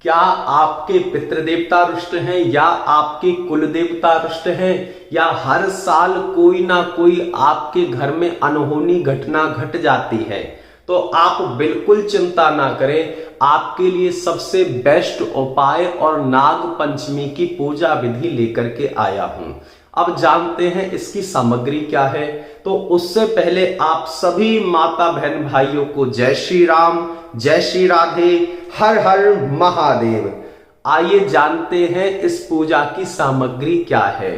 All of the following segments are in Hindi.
क्या आपके पितृदेवता रुष्ट हैं या आपके कुल देवता रुष्ट हैं, या हर साल कोई ना कोई आपके घर में अनहोनी घटना घट जाती है, तो आप बिल्कुल चिंता ना करें। आपके लिए सबसे बेस्ट उपाय और नाग पंचमी की पूजा विधि लेकर के आया हूं। अब जानते हैं इसकी सामग्री क्या है। तो उससे पहले आप सभी माता बहन भाइयों को जय श्री राम, जय श्री राधे, हर हर महादेव। आइए जानते हैं इस पूजा की सामग्री क्या है।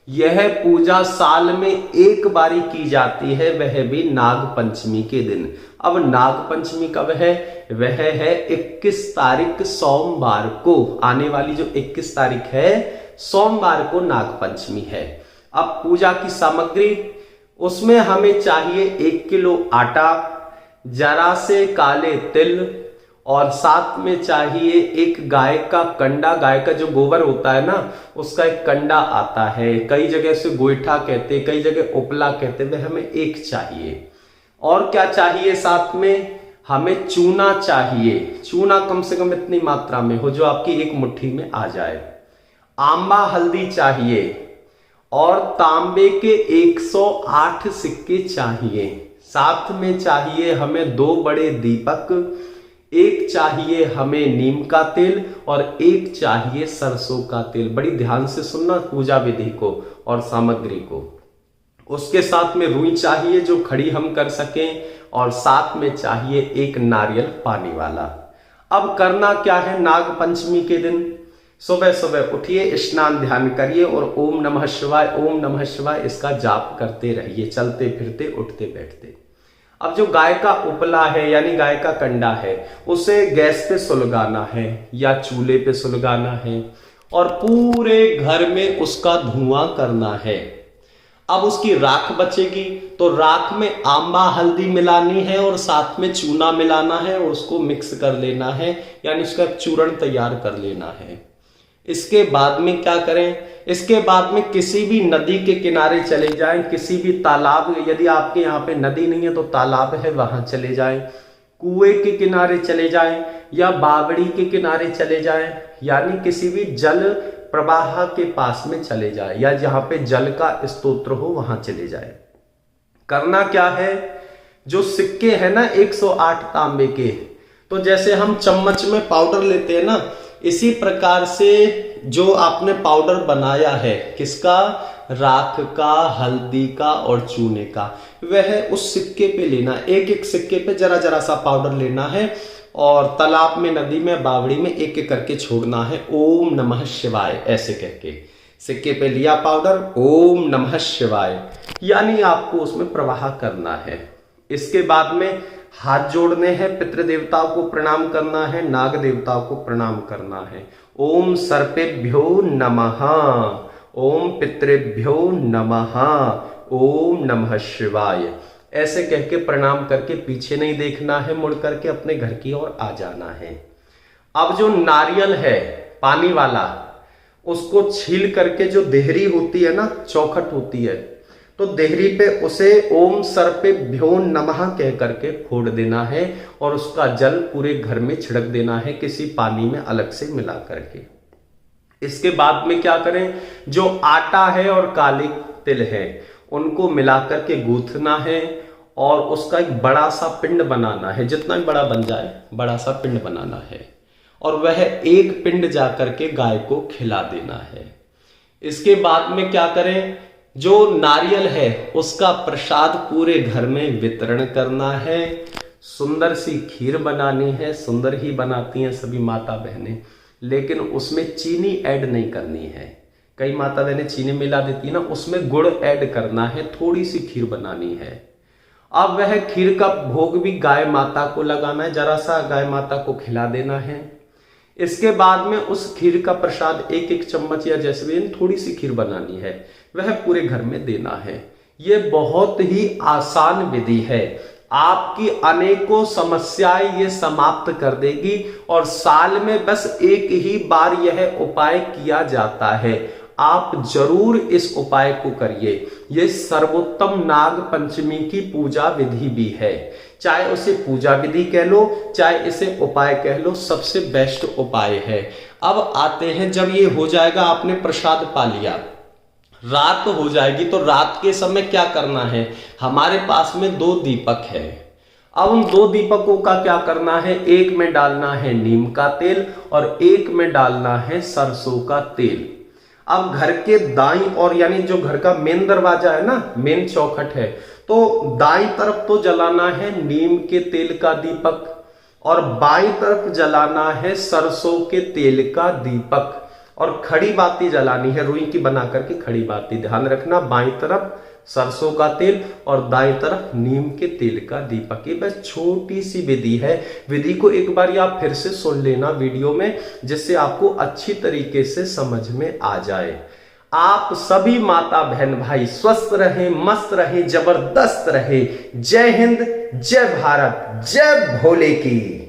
यह पूजा साल में एक बारी की जाती है, वह भी नाग पंचमी के दिन। अब नाग पंचमी कब है? वह है 21 तारीख सोमवार को। आने वाली जो 21 तारीख है सोमवार को नाग पंचमी है। अब पूजा की सामग्री, उसमें हमें चाहिए 1 किलो आटा, जरा से काले तिल, और साथ में चाहिए एक गाय का कंडा। गाय का जो गोबर होता है ना, उसका एक कंडा आता है, कई जगह से गोईठा कहते, कई जगह उपला कहते, वह हमें एक चाहिए। और क्या चाहिए? साथ में हमें चूना चाहिए। चूना कम से कम इतनी मात्रा में हो जो आपकी एक मुट्ठी में आ जाए। आंबा हल्दी चाहिए और तांबे के 108 सिक्के चाहिए। साथ में चाहिए हमें 2 बड़े दीपक, एक चाहिए हमें नीम का तेल और एक चाहिए सरसों का तेल। बड़ी ध्यान से सुनना पूजा विधि को और सामग्री को। उसके साथ में रुई चाहिए जो खड़ी हम कर सकें, और साथ में चाहिए एक नारियल पानी वाला। अब करना क्या है? नाग पंचमी के दिन सुबह सुबह उठिए, स्नान ध्यान करिए और ओम नमः शिवाय, ओम नमः शिवाय इसका जाप करते रहिए, चलते फिरते उठते बैठते। अब जो गाय का उपला है यानी गाय का कंडा है, उसे गैस पे सुलगाना है या चूल्हे पे सुलगाना है और पूरे घर में उसका धुआं करना है। अब उसकी राख बचेगी तो राख में आंबा हल्दी मिलानी है और साथ में चूना मिलाना है और उसको मिक्स कर लेना है, यानी उसका चूर्ण तैयार कर लेना है। इसके बाद में क्या करें? इसके बाद में किसी भी नदी के किनारे चले जाएं, किसी भी तालाब, यदि आपके यहाँ पे नदी नहीं है तो तालाब है वहां चले जाएं, कुएं के किनारे चले जाएं या बावड़ी के किनारे चले जाएं, यानी किसी भी जल प्रवाह के पास में चले जाए या जहां पे जल का स्तोत्र हो वहां चले जाए। करना क्या है? जो सिक्के हैं ना 108 तांबे के, तो जैसे हम चम्मच में पाउडर लेते हैं ना, इसी प्रकार से जो आपने पाउडर बनाया है, किसका? राख का, हल्दी का और चूने का, वह उस सिक्के पे लेना। एक एक सिक्के पे जरा जरा सा पाउडर लेना है और तालाब में, नदी में, बावड़ी में एक एक करके छोड़ना है। ओम नमः शिवाय ऐसे कहके सिक्के पे लिया पाउडर, ओम नमः शिवाय, यानी आपको उसमें प्रवाह करना है। इसके बाद में हाथ जोड़ने हैं, पितृदेवताओं को प्रणाम करना है, नाग देवताओं को प्रणाम करना है। ओम सर्पेभ्यो नमः, ओम पितृभ्यो नमः, ओम नमः शिवाय, ऐसे कह के प्रणाम करके पीछे नहीं देखना है, मुड़ करके अपने घर की ओर आ जाना है। अब जो नारियल है पानी वाला, उसको छील करके जो देहरी होती है ना, चौखट होती है, तो देहरी पे उसे ओम सर्पेभ्यो नमः कह करके फोड़ देना है और उसका जल पूरे घर में छिड़क देना है किसी पानी में अलग से मिला करके। इसके बाद में क्या करें? जो आटा है और काले तिल है उनको मिला करके गूंथना है और उसका एक बड़ा सा पिंड बनाना है, जितना भी बड़ा बन जाए बड़ा सा पिंड बनाना है, और वह एक पिंड जाकर के गाय को खिला देना है। इसके बाद में क्या करें? जो नारियल है उसका प्रसाद पूरे घर में वितरण करना है। सुंदर सी खीर बनानी है, सुंदर ही बनाती हैं सभी माता बहनें, लेकिन उसमें चीनी ऐड नहीं करनी है। कई माता बहनें चीनी मिला देती है ना, उसमें गुड़ ऐड करना है, थोड़ी सी खीर बनानी है। अब वह खीर का भोग भी गाय माता को लगाना है, जरा सा गाय माता को खिला देना है। इसके बाद में उस खीर का प्रसाद एक एक चम्मच या जैसे भी थोड़ी सी खीर बनानी है, वह पूरे घर में देना है। यह बहुत ही आसान विधि है, आपकी अनेकों समस्याएं ये समाप्त कर देगी और साल में बस एक ही बार यह उपाय किया जाता है। आप जरूर इस उपाय को करिए। यह सर्वोत्तम नाग पंचमी की पूजा विधि भी है। चाहे उसे पूजा विधि कह लो, चाहे इसे उपाय कह लो, सबसे बेस्ट उपाय है। अब आते हैं, जब ये हो जाएगा, आपने प्रसाद पा लिया, रात हो जाएगी, तो रात के समय क्या करना है, हमारे पास में 2 दीपक है। अब उन 2 दीपकों का क्या करना है, एक में डालना है नीम का तेल और एक में डालना है सरसों का तेल। अब घर के दाईं और, यानी जो घर का मेन दरवाजा है ना, मेन चौखट है, तो दाईं तरफ तो जलाना है नीम के तेल का दीपक और बाईं तरफ जलाना है सरसों के तेल का दीपक, और खड़ी बाती जलानी है, रुई की बना करके खड़ी बाती। ध्यान रखना, बाईं तरफ सरसों का तेल और दाईं तरफ नीम के तेल का दीपक। ये बस छोटी सी विधि है। विधि को एक बार आप फिर से सुन लेना वीडियो में, जिससे आपको अच्छी तरीके से समझ में आ जाए। आप सभी माता बहन भाई स्वस्थ रहें, मस्त रहें, जबरदस्त रहें। जय हिंद, जय भारत, जय भोले की।